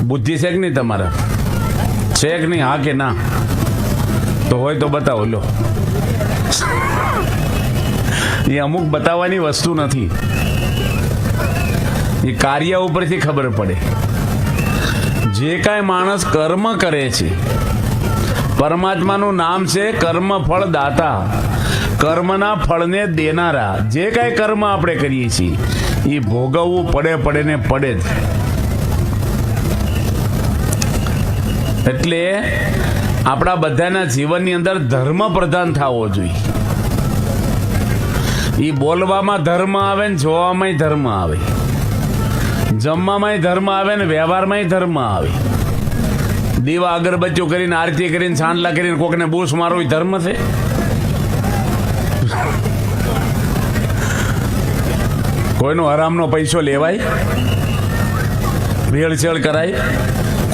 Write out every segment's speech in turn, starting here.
બુદ્ધિ છે કે નહીં તમારા? છે કે નહીં? હા કે ના? તો હોય તો બતાવો. લો, એ અમુક બતાવવાની વસ્તુ નથી, એ કાર્ય ઉપરથી ખબર પડે. જે કાંઈ માણસ કર્મ કરે છે, પરમાત્માનું નામ છે કર્મ ફળ દાતા, કર્મના ફળને દેનારા. જે કાંઈ કર્મ આપણે કરીએ છીએ એ ભોગવવું પડે ને પડે જ. એટલે આપણા બધાના જીવનની અંદર ધર્મ પ્રધાન થવો જોઈએ. એ બોલવામાં ધર્મ આવે ને જોવામાં ધર્મ આવે, જમવામાં ધર્મ આવે ને વ્યવહારમાં ધર્મ આવે. દીવા અગરબત્તીઓ કરીને, આરતી કરીને, સાંડલા કરીને કોકને બૂસ મારો એ ધર્મ છે? કોઈનો હરામનો પૈસો લેવાય? ભેળસેળ કરાય?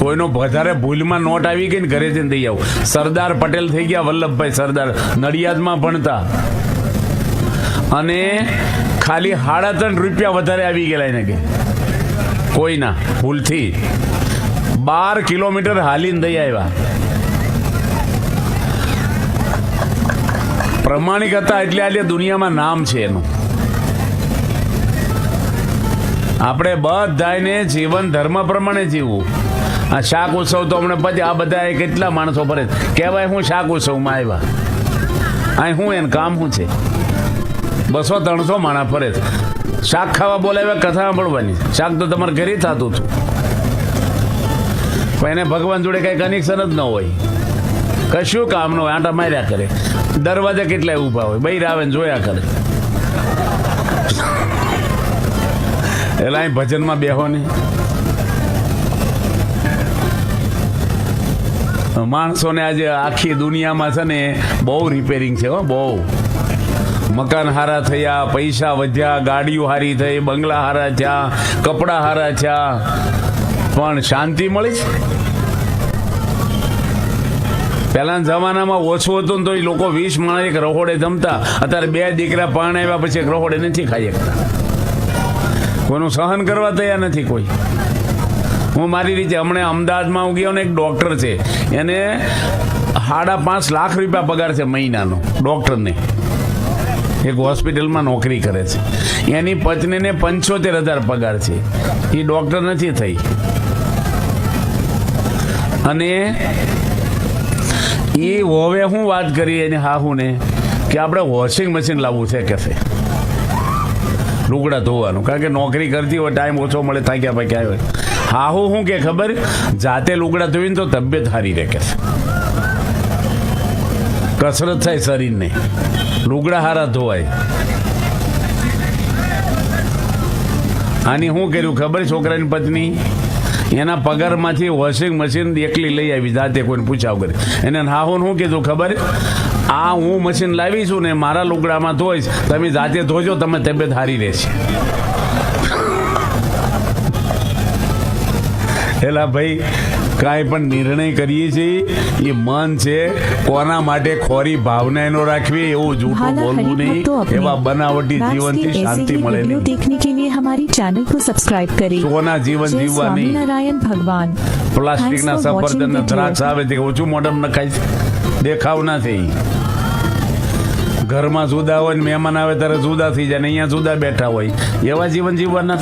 કોઈનો વધારે ભૂલમાં નોટ આવી ગઈ ને ઘરે જઈને દઈ આવું. સરદાર પટેલ થઈ ગયા, વલ્લભભાઈ સરદાર, નડિયાદમાં ભણતા, અને ખાલી 3.5 રૂપિયા વધારે આવી ગયેલા એને કે કોઈના ભૂલથી 12 કિલોમીટર હાલીને દઈ આવ્યા. પ્રમાણિક હતા એટલે આજે દુનિયામાં નામ છે એનું. આપણે બધાને જીવન ધર્મ પ્રમાણે જીવવું. આ શાક ઉત્સવ તો હમણાં પછી આ બધા કેટલા માણસો ફરે કહેવાય હું શાક ઉત્સવમાં આવ્યા. અહીં હું એને કામ શું છે? 200-300 માણસ ફરે. શાક ખાવા બોલાવ્યા, કથા સાંભળવાની. શાક તો તમારે ઘરે થતું હતું, પણ એને ભગવાન જોડે કઈ કનેક્શન જ ન હોય, કશું કામ ન હોય, આંટા માર્યા કરે. દરવાજા કેટલાય ઊભા હોય, બૈર આવે ને જોયા કરે. એટલે અહીં ભજનમાં બેહો ને. માણસોને આજે આખી દુનિયામાં છે ને બહુ રિપેરિંગ છે. બહુ મકાન હારા થયા, પૈસા વધ્યા, ગાડીઓ હારી થઈ, બંગલા હારા થયા, કપડા હારા થયા, પણ શાંતિ મળી છે? પહેલાના જમાનામાં ઓછું હતું ને તો એ લોકો 20 માણસ એક રહોડે જમતા. અત્યારે 2 દીકરા પરણાવ્યા પછી એક રહોડે નથી ખાઈ શકતા. કોઈનું સહન કરવા તૈયાર નથી કોઈ. હું મારી રીતે હમણાં અમદાવાદમાં હું ગયો ને, એક ડૉક્ટર છે, એને 5.5 લાખ રૂપિયા પગાર છે મહિનાનો. ડૉક્ટરને એક હોસ્પિટલમાં નોકરી કરે છે. એની પત્નીને 75,000 પગાર છે. એ ડૉક્ટર નથી થઈ. અને એ હવે હું વાત કરી એને હાહુને કે આપણે વોશિંગ મશીન લાવવું છે કે છે લુગડા ધોવાનું, કારણ કે નોકરી કરતી હોય, ટાઈમ ઓછો મળે, થાક્યા પાક્યા હોય. હાહુ શું કે ખબર? જાતે લુગડા ધોઈને તો તબિયત સારી રહે કે છે, કસરત થાય શરીરને, લુગડા હારા ધોવાય. આની શું કર્યું ખબર? છોકરાની પત્ની એના પગારમાંથી વોશિંગ મશીન એકલી લઈ આવી, જાતે કોઈને પૂછ્યા વગર. એને હાહુને શું કીધું ખબર? આ હું મશીન લાવીશું ને મારા લુગડામાં ધોઈશ, તમે જાતે ધોજો, તમે તબિયત સારી રહેશે. એલા ભાઈ, કાંઈ પણ નિર્ણય કરીએ છીએ એ મન છે, કોના માટે ખોરી ભાવના એનો રાખવી, એવું જૂઠું બોલવું નહીં. એવા બનાવટી જીવનથી શાંતિ મળે નહીં. देखने के लिए हमारी चैनल को सब्सक्राइब करें. સોના જીવન જીવવા નહીં. नारायण भगवान. પ્લાસ્ટિકના સફરજન દ્રાક્ષ આવે તે ઓછું મોઢમ નખાય છે, દેખાવ ના થઈ. ઘરમાં જુદા હોય ને મહેમાન આવે ત્યારે જુદા થઈ જાય ને અહીંયા જુદા બેઠા હોય, એવા જીવન જીવવાના.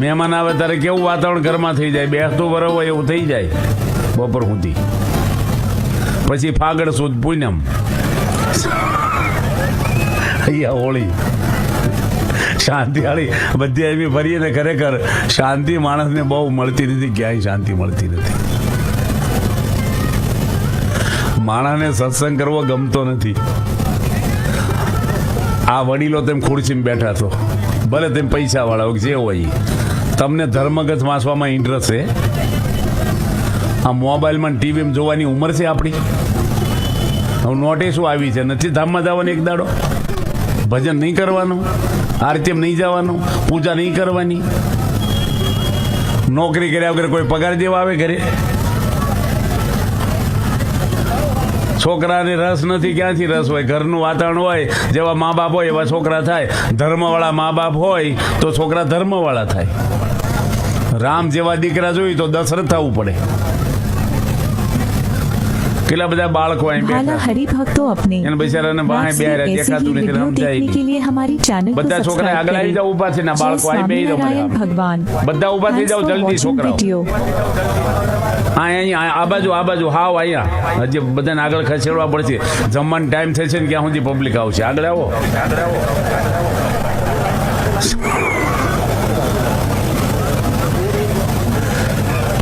મહેમાન આવે ત્યારે કેવું વાતાવરણ ઘરમાં થઈ જાય, બેસતું વરવ હોય એવું થઈ જાય બપોર સુધી. પછી ફાગણ સુદ પૂનમ, અહીંયા હોળી, શાંતિવાળી બધી એવી ફરીએ ને. ખરેખર શાંતિ માણસને બહુ મળતી નથી, ક્યાંય શાંતિ મળતી નથી. માણસને સત્સંગ કરવો ગમતો નથી. આ વડીલો તેમ ખુરશીમાં બેઠા છો, ભલે તેમ પૈસા વાળા હોય જે હોય, તમને ધર્મગત વાંચવામાં ઇન્ટરેસ્ટ છે? આ મોબાઈલમાં ટીવીમાં જોવાની ઉંમર છે આપણી? હવે નોટિસો આવી છે, નથી ધામમાં જવાનું એક દાડો? ભજન નહીં કરવાનું, આરતીમ નહીં જવાનું, પૂજા નહીં કરવાની, નોકરી કર્યા વગર કોઈ પગાર દેવા આવે ઘરે? છોકરાને રસ નથી, ક્યાંથી રસ હોય? ઘરનું વાતાવરણ હોય, જેવા મા બાપ હોય એવા છોકરા થાય. ધર્મવાળા મા બાપ હોય તો છોકરા ધર્મવાળા થાય. રામ જેવા દીકરા જોઈ તો દશરથ થવું પડે. કેટલા બધા બાળકો અહીં भाला બેઠા, हरि भक्तों अपने એને બિચારાને બહાર नाम से બેહાર્યા, ऐसी ही દેખાતું નથી, वीडियो સમજાય देखने નહીં. के लिए हमारी चैनल को બધા છોકરા सब्सक्राइब આગળ આવી करें. જાવ, ઊભા છે ને जय બાળકો અહીં બેહી જાવ स्वामीनारायण બધા. भगवान. બધા ઊભા થઈ Thanks જાવ for જલ્દી watching છોકરાઓ. video. અહીંયા આ બાજુ હાવ અહીંયા હજી બધાને આગળ ખસેડવા પડશે. જમવાનો ટાઈમ થશે ને ક્યાં સુધી પબ્લિક આવશે. આગળ આવો.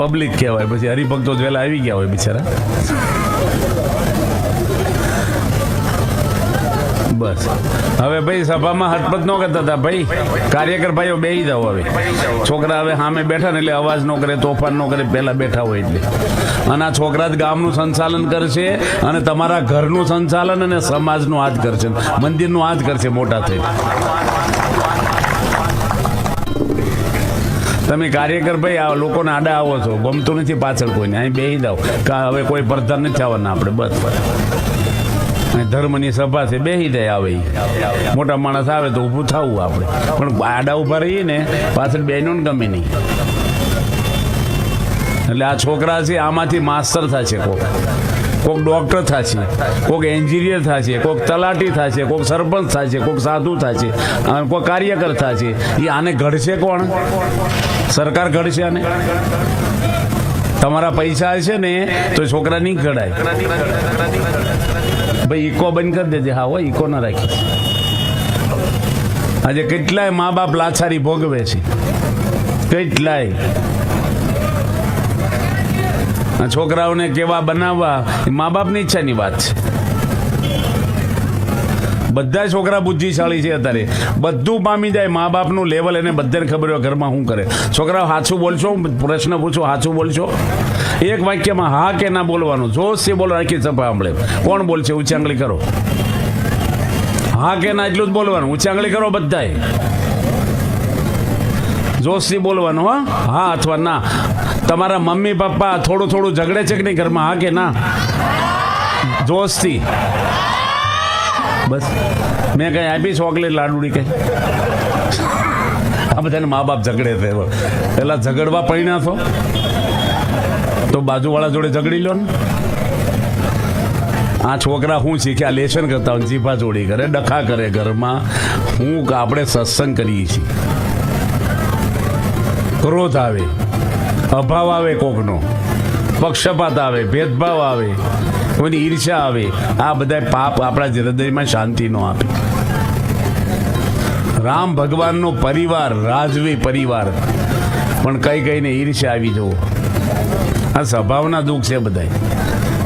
પબ્લિક કહેવાય, પછી હરિભક્તો જ વહેલા આવી ગયા હોય બિચારા. બસ હવે ભાઈ સભામાં હટપટ ન કરતા હતા ભાઈ. કાર્યકર ભાઈઓ બેસી જાઓ હવે. છોકરા હવે સામે બેઠા ને એટલે અવાજ ન કરે, તોફાન ન કરે, પહેલા બેઠા હોય એટલે. અને આ છોકરા જ ગામનું સંચાલન કરશે અને તમારા ઘરનું સંચાલન અને સમાજનું આ જ કરશે, મંદિરનું આ જ કરશે મોટા થઈ. તમે કાર્યકર ભાઈ આ લોકોને આડા આવો છો, ગમતું નથી પાછળ કોઈને. અહીં બેસી જાઓ. હવે કોઈ પ્રધાન નથી આવવાના આપણે. બસ ધર્મની સભા છે, બેસી જાય. આવે મોટા માણસ આવે તો ઊભું થવું આપણે, પણ આડા ઊભા રહીએ ને પાછળ બેનો ને ગમે નહીં. એટલે આ છોકરા છે આમાંથી માસ્ટર થશે, કોક ડોક્ટર થશે, કોક એન્જિનિયર થશે, કોક તલાટી થશે, કોક સરપંચ થશે, કોક સાધુ થશે, કોક કાર્યકર થશે. એ આને ઘડશે કોણ? સરકાર ઘડશે આને. તમારા પૈસા હશે ને તો છોકરા નહીં ઘડાય. ભાઈ ઇકો બંધ કરી દેજે. હા હોય, ઇકો ના રાખી. આજે કેટલાય મા બાપ લાચારી ભોગવે છે, કેટલાય. છોકરાઓને કેવા બનાવવા એ મા બાપની ઈચ્છાની વાત છે. બધા છોકરા બુદ્ધિશાળી છે અત્યારે, બધું પામી જાય. મા બાપનું લેવલ એને બધાને ખબર હોય ઘરમાં શું કરે. છોકરાઓ સાચું બોલશો, પ્રશ્ન પૂછો, સાચું બોલશો. એક વાક્યમાં હા કે ના બોલવાનું. જોશથી બોલો, આખી સભા સાંભળે. કોણ બોલશે? ઊંચી આંગળી કરો. હા કે ના એટલું જ બોલવાનું. ઊંચી આંગળી કરો બધાય. જોશથી બોલવાનું. હા અથવા ના. તમારા મમ્મી પપ્પા થોડું થોડું ઝઘડે છે કે નહીં ઘરમાં? હા કે ના? જોશથી. બસ મેં કઈ આપી ચોકલેટ લાડુડી કઈ? આ બધાને મા બાપ ઝઘડે છે. પેલા ઝઘડવા પરિણા છો તો બાજુવાળા જોડે ઝઘડી લો ને. આ છોકરા શું શીખ્યા? લેશન કરતા હોય, જીભા જોડી કરે, ડખા કરે ઘરમાં. હું આપણે સત્સંગ કરીએ છીએ. ક્રોધ આવે, અભાવ આવે, કોકનો પક્ષપાત આવે, ભેદભાવ આવે, કોઈની ઈર્ષા આવે. આ બધા પાપ આપણા હૃદયમાં શાંતિ નો આપે. રામ ભગવાનનો પરિવાર રાજવી પરિવાર, પણ કઈ કઈને ઈર્ષા આવી જવો. આ સ્વભાવના દુઃખ છે. બધા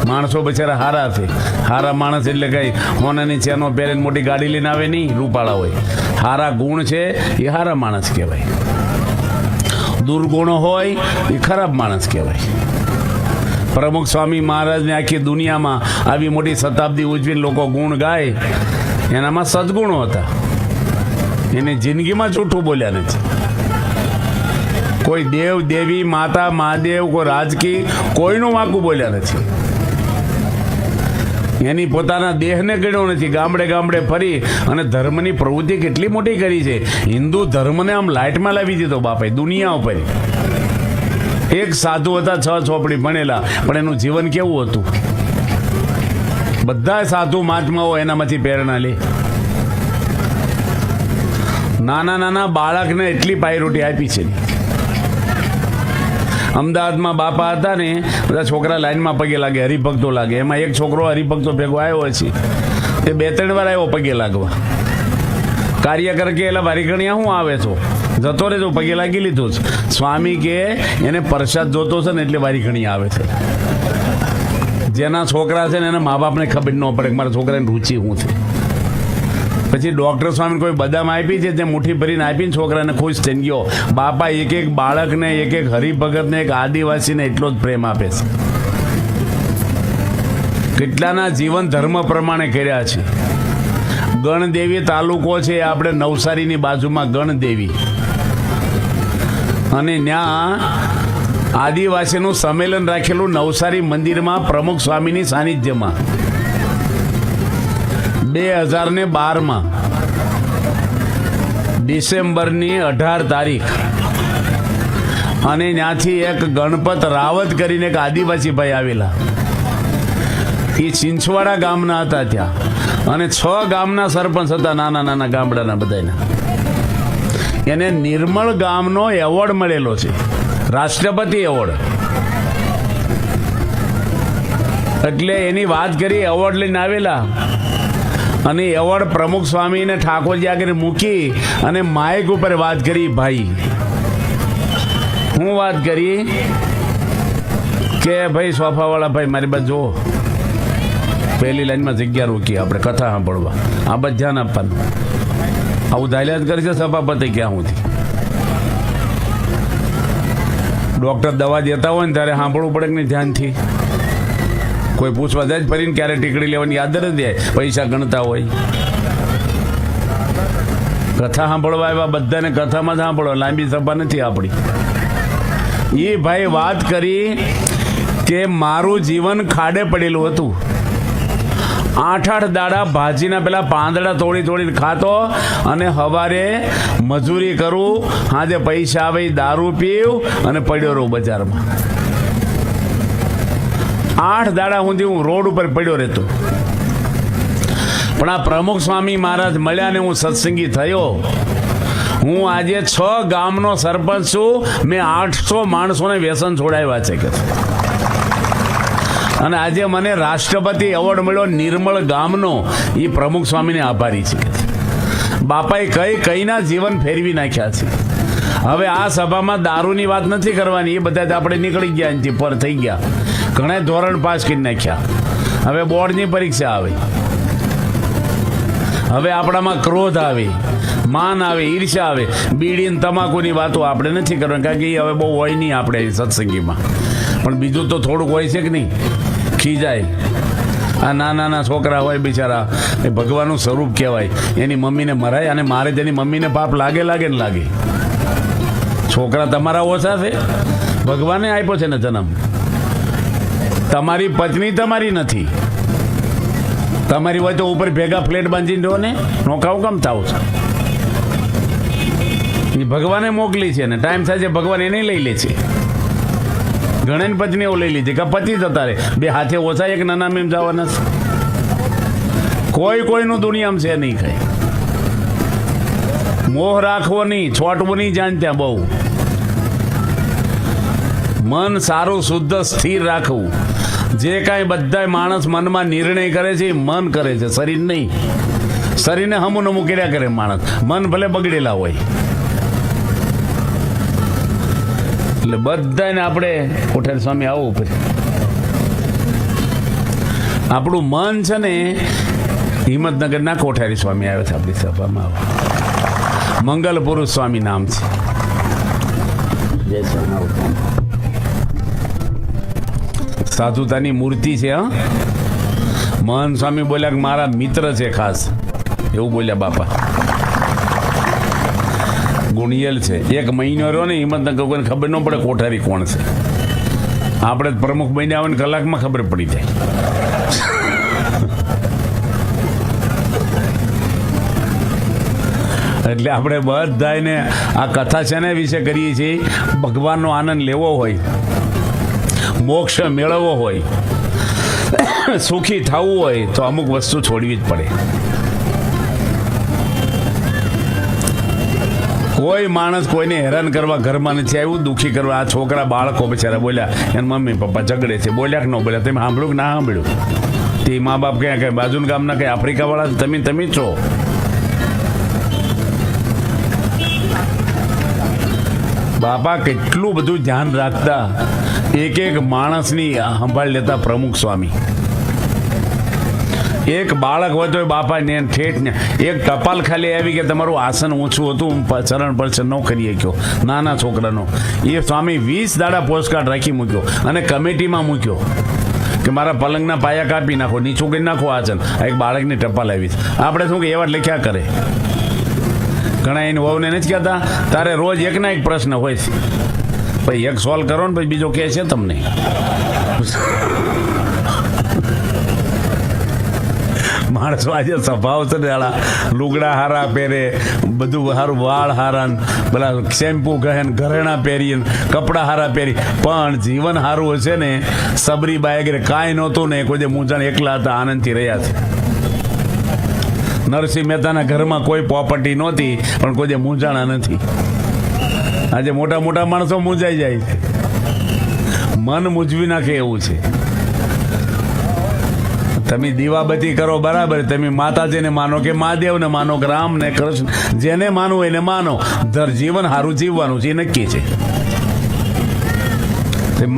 માણસો બિચારા હારા છે. હારા માણસ એટલે કઈ હોનાની ચેનો પહેરીને મોટી ગાડી લઈને આવે નહીં, રૂપાળા હોય. હારા ગુણ છે એ હારા માણસ કહેવાય. દુર્ગુણો હોય એ ખરાબ માણસ કહેવાય. પ્રમુખ સ્વામી મહારાજને આખી દુનિયામાં આવી મોટી શતાબ્દી ઉજવીને લોકો ગુણ ગાય, એનામાં સદગુણો હતા. એને જિંદગીમાં જૂઠું બોલ્યા નથી. કોઈ દેવ દેવી માતા મહાદેવ કોઈ રાજકી કોઈનું વાંકું બોલ્યા નથી. એની પોતાના દેહને ગણ્યો નથી. ગામડે ગામડે ફરી અને ધર્મની પ્રવૃત્તિ કેટલી મોટી કરી છે. હિન્દુ ધર્મને આમ લાઇટમાં લાવી દીધો બાપે દુનિયા ઉપર. એક સાધુ હતા, 6 ચોપડી ભણેલા, પણ એનું જીવન કેવું હતું? બધા સાધુ મહાત્માઓ એનામાંથી પ્રેરણા લે. નાના નાના બાળકને એટલી પાયરોટી આપી છે. અમદાવાદમાં બાપા હતા ને, બધા છોકરા લાઈનમાં પગે લાગે, હરિભક્તો લાગે. એમાં એક છોકરો હરિભક્તો ભેગો આવ્યો છે, તે 2-3 વાર આવ્યો પગે લાગવા. કાર્યકર કે એટલે વારીગણિયા શું આવે છો, જતો રહેજો, પગે લાગી લીધું છે. સ્વામી કે એને પ્રસાદ જોતો છે ને એટલે વારીગણિયા આવે છે. જેના છોકરા છે ને એના મા બાપને ખબર ન પડે કે મારા છોકરાની રુચિ શું છે. પછી ડૉક્ટર સ્વામીને કોઈ બદામ આપી છે, તે મુઠ્ઠી ભરીને આપીને છોકરાને ખુશ થઈ ગયો. બાપા એક એક બાળકને, એક એક હરિભગતને, એક આદિવાસીને એટલો જ પ્રેમ આપે છે. કેટલાના જીવન ધર્મ પ્રમાણે કર્યા છે. ગણદેવી તાલુકો છે આપણે નવસારીની બાજુમાં, ગણદેવી. અને ત્યાં આદિવાસીનું સંમેલન રાખેલું નવસારી મંદિરમાં પ્રમુખ સ્વામીની સાનિધ્યમાં 2012માં ડિસેમ્બરની 18 તારીખ અને ત્યાંથી એક ગણપત રાવત કરીને એક આદિવાસી ભાઈ આવેલા. એ ચિંચવાડા ગામના હતા ત્યાં, અને 6 ગામના સરપંચ હતા, નાના નાના ગામડાના બધાના. એને નિર્મળ ગામનો એવોર્ડ મળેલો છે, રાષ્ટ્રપતિ એવોર્ડ. એટલે એની વાત કરી, એવોર્ડ લઈને આવેલા, અને એવોર્ડ પ્રમુખ સ્વામીને ઠાકોરજી આગળ મૂકી અને માઇક ઉપર વાત કરી. ભાઈ હું વાત કરી કે ભાઈ સોફાવાળા ભાઈ મારી બાજુ જો, પહેલી લાઈનમાં જગ્યા રોકી, આપણે કથા સાંભળવા આ બધું ધ્યાન આપવાનું. આવું ધાલ્યા જ કરી છે સભાપતિ ક્યાં સુધી. ડૉક્ટર દવા દેતા હોય ને ત્યારે સાંભળવું પડે કે નહીં ધ્યાનથી. કોઈ પૂછવા જાય જ ફરીને ક્યારે ટીકડી લેવાની યાદ જ દે, પૈસા ગણતા હોય. કથા સાંભળવા આવ્યા બધાને કથામાં જ સાંભળો, લાંબી સભા નથી આપણી. એ ભાઈ વાત કરી કે મારું જીવન ખાડે પડેલું હતું. 8 દાડા ભાજીના પેલા પાંદડા તોડીને ખાતો, અને સવારે મજૂરી કરું, સાંજે પૈસા આવે દારૂ પીવું અને પડ્યો રહું બજારમાં. 8 દાડા સુધી હું રોડ ઉપર પડ્યો રહેતો. પણ આ પ્રમુખ સ્વામી મહારાજ મળ્યા ને હું સત્સંગી થયો. હું આજે 6 ગામનો સરપંચ છું. મેં 800 માણસોને વ્યસન છોડાવ્યા છે કે, અને આજે મને રાષ્ટ્રપતિ એવોર્ડ મળ્યો નિર્મળ ગામનો. એ પ્રમુખ સ્વામીને આભારી છે. બાપાએ કઈના જીવન ફેરવી નાખ્યા છે. હવે આ સભામાં દારૂની વાત નથી કરવાની, એ બધા જ આપણે નીકળી ગયા, એનાથી પર થઈ ગયા. ઘણા ધોરણ પાસ કરી નાખ્યા. હવે બોર્ડની પરીક્ષા આવે, હવે આપણામાં ક્રોધ આવે, માન આવે, ઈર્ષ્યા આવે. બીડી ને તમાકુની વાતો આપણે નથી કરવાની, કારણ કે એ હવે બહુ હોય નહીં આપણે સત્સંગીમાં. પણ બીજું તો થોડુંક હોય છે કે નહીં, ખીજાય. આ નાના છોકરા હોય બિચારા, એ ભગવાનનું સ્વરૂપ કહેવાય. એની મમ્મીને મરાય, અને મારે તેની મમ્મીને પાપ લાગે ને લાગે. છોકરા તમારા ઓછા છે, ભગવાને આપ્યો છે ને જન્મ. તમારી પત્ની તમારી નથી. તમારી હોય તો ઉપર ભેગા ફ્લેટ બાંધીને રહો ને, નોખાવ કેમ થાવ છો? એ ભગવાને મોકલી છે ને, ટાઈમ થાય છે ભગવાન એને લઈ લે છે. ઘણી પત્નીઓ લઈ લીધી કે પતિ જતા રહે, 2 હાથે ઓછા એક નાના મેમ જવાના છે. કોઈનું દુનિયામાં છે નહીં કઈ. મોહ રાખવો નહીં, છોટવું નહીં જાણ ત્યાં બહુ. મન સારું શુદ્ધ સ્થિર રાખવું. જે કાંઈ બધા માણસ મનમાં નિર્ણય કરે છે એ મન કરે છે, શરીર નહીં. શરીરને હમું નમું કર્યા કરે માણસ, મન ભલે બગડેલા હોય. એટલે બધાને આપણે કોઠારી સ્વામી આવવું પડે. આપણું મન છે ને, હિંમતનગરના કોઠારી સ્વામી આવે છે આપણી સભામાં. મંગલ પુરુષ સ્વામી નામ છે. સાધુતાની મૂર્તિ છે. હા, મહન સ્વામી બોલ્યા કે મારા મિત્ર છે ખાસ, એવું બોલ્યા બાપા. ગુણિયલ છે. 1 મહિનો રહ્યો ને હિંમતનગર, કોઈને ખબર ન પડે કોઠારી કોણ છે. આપણે પ્રમુખ બન્યા હોય ને કલાકમાં ખબર પડી જાય. એટલે આપણે બધાને આ કથા છે ને વિશે કરીએ છીએ. ભગવાનનો આનંદ લેવો હોય, મોક્ષ મેળવવો હોય, સુખી થવું હોય તો અમુક વસ્તુ છોડવી જ પડે. કોઈ માણસ કોઈને હેરાન કરવા ઘરમાં નથી આવ્યું, દુઃખી કરવા. આ છોકરા બાળકો બિચારા બોલ્યા, એના મમ્મી પપ્પા ઝઘડે છે, બોલ્યા કે ન બોલ્યા, તમે સાંભળ્યું કે ના સાંભળ્યું? તે મા બાપ ક્યાં કઈ બાજુના ગામના કઈ આફ્રિકાવાળા તમે છો? બાપા કેટલું બધું ધ્યાન રાખતા, એક માણસની સંભાળ લેતા પ્રમુખ સ્વામી. એક બાળક હોય તો બાપા ને ઠેઠ ને એક ટપાલ ખાલી આવી કે તમારું આસન ઓછું હતું, ચરણ પર ન કરી શક્યો, નાના છોકરાનો. એ સ્વામી 20 દાડા પોસ્ટકાર્ડ રાખી મૂક્યો અને કમિટીમાં મૂક્યો કે મારા પલંગના પાયા કાપી નાખો, નીચું કરી નાખો આસન. આ એક બાળકની ટપાલ આવી. આપણે શું કે એવા લખ્યા કરે. ઘણા એની વહુને નથી કહેતા, તારે રોજ એકના એક પ્રશ્ન હોય છે, ભાઈ એક સોલ્વ કરો ને પછી બીજો કહે છે તમને. માણસો આજે સ્વભાવ છે ને આલા લુગડા હારા પહેરે, બધું હારું, વાળ હારા ને પેલા શેમ્પુ કહે ને ઘરેણા પહેરીએ ને કપડાં હારા પહેરી, પણ જીવન હારું હશે ને સબરી બાયગરે કાંઈ નહોતું ને કોઈ મૂંઝાણ એકલા હતા, આનંદથી રહ્યા છે. નરસિંહ મહેતાના ઘરમાં કોઈ પ્રોપર્ટી નહોતી પણ કોઈ મૂંઝાણા નથી. આજે મોટા મોટા માણસો મૂંઝાઈ જાય છે, મન મૂંઝવી નાખે એવું છે. તમે દીવાબત્તી કરો બરાબર, તમે માતાજીને માનો કે મહાદેવને માનો કે રામ ને કૃષ્ણ, જેને માનવું એને માનો, જીવન સારું જીવવાનું છે એ નક્કી છે.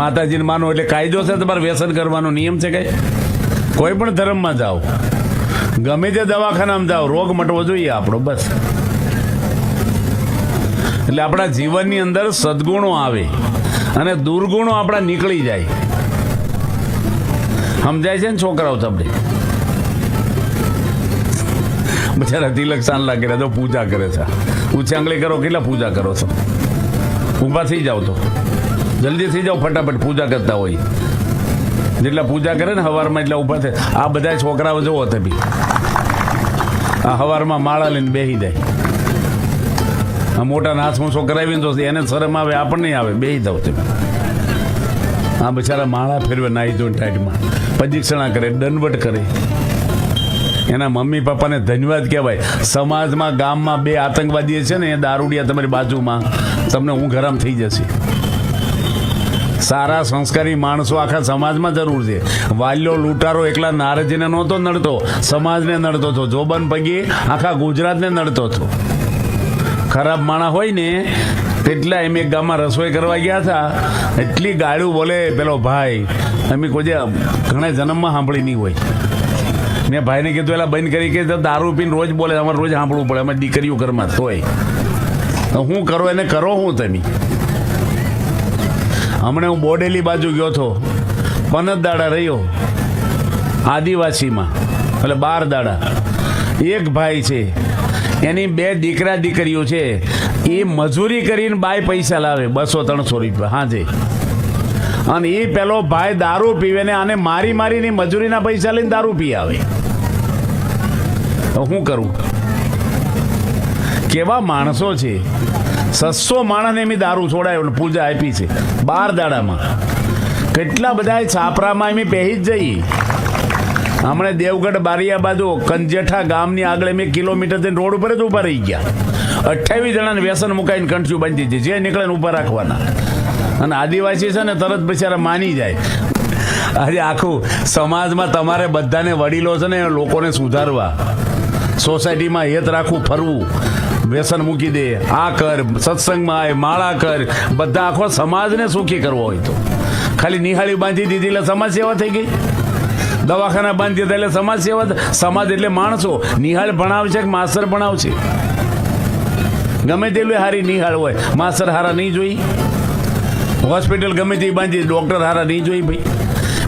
માતાજીને માનો એટલે કાયદો છે તમારે વ્યસન કરવાનો નિયમ છે કઈ? કોઈ પણ ધર્મમાં જાઓ, ગમે તે દવાખાનામાં જાઓ, રોગ મટવો જોઈએ આપણો, બસ. એટલે આપણા જીવનની અંદર સદગુણો આવે અને દુર્ગુણો આપણા નીકળી જાય. સમજાય છે ને છોકરાઓ તમને? બચારા તિલક સાંજલા કરે તો પૂજા કરે છે, ઊંચી આંગળી કરો, કેટલા પૂજા કરો છો? ઊભા થઈ જાઓ તો જલ્દી થઈ જાઓ, ફટાફટ પૂજા કરતા હોય. જેટલા પૂજા કરે ને સવારમાં એટલા ઊભા થાય. આ બધા છોકરાઓ જોવો તમે, આ સવારમાં માળા લઈને બેસી જાય. આ મોટા નાચમોસો કરાવીને તો એને શરમ આવે, આપણને આવે, બેસી જાવ તમે. આ બચારા માળા ફેરવે નાહી ધોઈને ટાઈટમાં, પ્રદક્ષિણા કરે, દંડવટ કરે. એના મમ્મી પપ્પાને ધન્યવાદ કહેવાય. સમાજમાં ગામમાં બે આતંકવાદી છે ને એ દારૂડિયા તમારી બાજુમાં, તમને ઊંઘ હરામ થઈ જશે. સારા સંસ્કારી માણસો આખા સમાજમાં જરૂર છે. વાલ્યો લૂંટારો એકલા નારદજીને નહોતો નડતો, સમાજને નડતો હતો. જોબન પગી આખા ગુજરાતને નડતો હતો. ખરાબ માણસ હોય ને તેટલા એમ એક ગામમાં રસોઈ કરવા ગયા હતા, એટલી ગાળું બોલે પેલો ભાઈ, અમે કોઈ ઘણા જન્મમાં સાંભળી નહીં હોય. મેં ભાઈને કીધું એલા બંધ કરી કે દારૂ પીને રોજ બોલે, અમારે રોજ સાંભળવું પડે, અમે દીકરીઓ ઘરમાં તોય હું કરો એને કરો હું તમે. હમણાં હું બોડેલી બાજુ ગયો હતો, 15 દાડા રહ્યો આદિવાસીમાં, એટલે 12 દાડા. એક ભાઈ છે, એની 2 દીકરા દીકરીઓ છે, એ મજૂરી કરીને બાય પૈસા લાવે 200-300 રૂપિયા હાજે, અને એ પેલો ભાઈ દારૂ પીવે ને આને મારી મારીને મજૂરીના પૈસા લઈને દારૂ પી આવે. શું કરું? કેવા માણસો છે! 600 માણસને એમ દારૂ છોડાયો ને પૂજા આપી છે 12 દાડામાં. કેટલા બધા છાપરામાં એમ પહેરી જ જઈ. હમણાં દેવગઢ બારિયા બાજુ કંજેઠા ગામની આગળ મેં કિલોમીટર જઈને રોડ ઉપર જ ઊભા રહી ગયા. 28 જણાને વ્યસન મુકાઈને કંઠ્યું બાંધી દીધી, જે નીકળે ને ઊભા રાખવાના. અને આદિવાસી છે ને તરત બિચારા માની જાય. આજે આખું સમાજમાં તમારે બધાને વડીલો છે ને લોકોને સુધારવા, સોસાયટીમાં હેત રાખવું, ફરવું, વ્યસન મૂકી દે, આ કર, સત્સંગમાં આય, માળા કર, બધા આખો સમાજને સુખી કરવો હોય તો ખાલી નિહાળી બાંધી દીધી એટલે સમાજ સેવા થઈ ગઈ. દવાખાના બાંધી દીધા એટલે સમાજ સેવા. સમાજ એટલે માણસો. નિહાળ ભણાવશે કે માસ્તર ભણાવશે? ગમે તેટલું હારી નિહાળ હોય, માસ્તર હારા નહીં જોઈ. હોસ્પિટલ ગમે તે બાંધી, ડોક્ટર હારા નહીં જોઈ. ભાઈ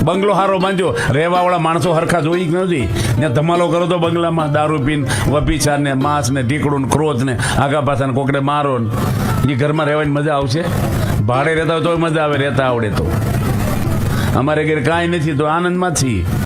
બંગલો હારો બાંધ્યો, રહેવાવાળા માણસો હરખા જોઈ કે નથી? ને ધમાલો કરો તો બંગલામાં દારૂ પીને વપીછા ને માંસ ને ઢીકડું ને ક્રોધ ને આગા પાછા કોકડે મારો ને, એ ઘરમાં રહેવાની મજા આવશે? ભાડે રહેતા હોય તો મજા આવે, રહેતા આવડે તો. અમારે ઘેર કાંઈ નથી તો આનંદમાં છીએ.